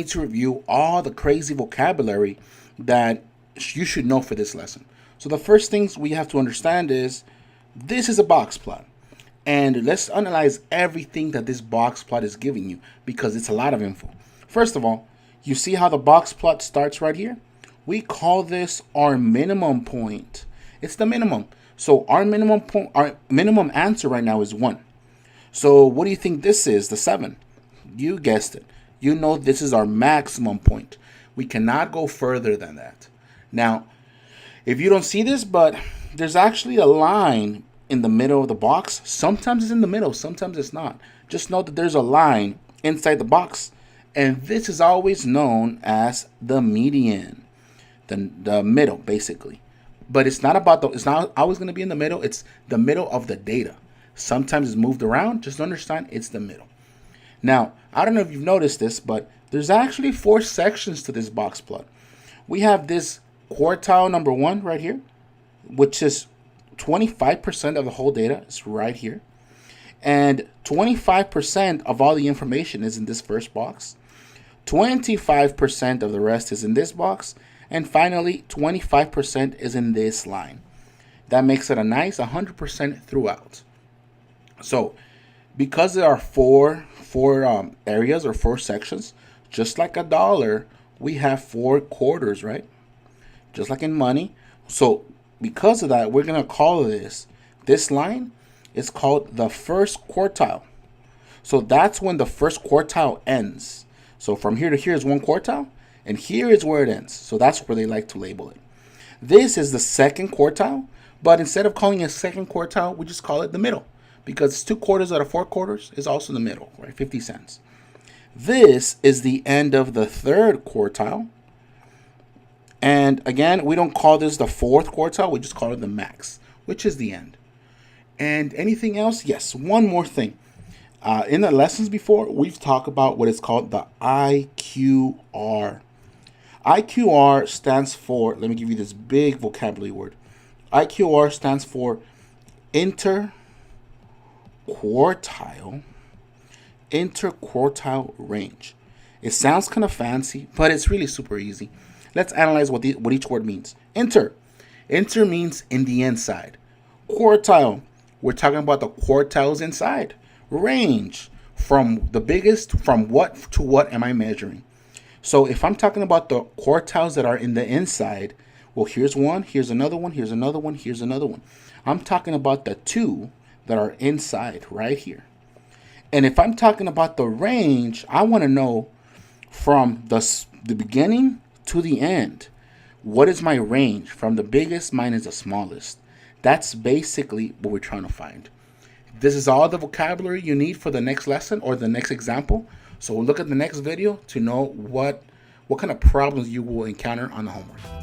need to review all the crazy vocabulary that you should know for this lesson. So the first things we have to understand is this is a box plot. And let's analyze everything that this box plot is giving you because it's a lot of info. First of all, you see how the box plot starts right here? We call this our minimum point. It's the minimum. So our minimum point, our minimum answer right now is 1. So what do you think this is? The 7. You guessed it. You know this is our maximum point. We cannot go further than that. Now, if you don't see this, but there's actually a line in the middle of the box. Sometimes it's in the middle, sometimes it's not. Just know that there's a line inside the box, and this is always known as the median, the middle basically. But it's not always going to be in the middle. It's the middle of the data. Sometimes it's moved around. Just understand it's the middle. Now, I don't know if you've noticed this, but there's actually 4 sections to this box plot. We have this quartile number 1 right here, which is 25% of the whole data is right here. And 25% of all the information is in this first box. 25% of the rest is in this box. And finally, 25% is in this line. That makes it a nice 100% throughout. So because there are four areas or 4 sections, just like a dollar, we have 4 quarters, right? Just like in money. So because of that, we're going to call this line is called the first quartile. So that's when the first quartile ends. So from here to here is 1 quartile, and here is where it ends. So that's where they like to label it. This is the second quartile, but instead of calling it second quartile, we just call it the middle, because it's 2 quarters out of 4 quarters is also the middle, right? 50 cents. This is the end of the third quartile. And again, we don't call this the fourth quartile, we just call it the max, which is the end. And anything else? Yes, one more thing. In the lessons before, we've talked about what is called the IQR. IQR stands for, let me give you this big vocabulary word. IQR stands for interquartile range. It sounds kind of fancy, but it's really super easy. Let's analyze what each word means. Inter means in the inside. Quartile, we're talking about the quartiles inside. Range, from the biggest, from what to what am I measuring? So if I'm talking about the quartiles that are in the inside, well, here's one, here's another one, here's another one, here's another one. I'm talking about the 2 that are inside right here. And if I'm talking about the range, I want to know from the beginning to the end, what is my range from the biggest minus the smallest? That's basically what we're trying to find. This is all the vocabulary you need for the next lesson or the next example. So we'll look at the next video to know what kind of problems you will encounter on the homework.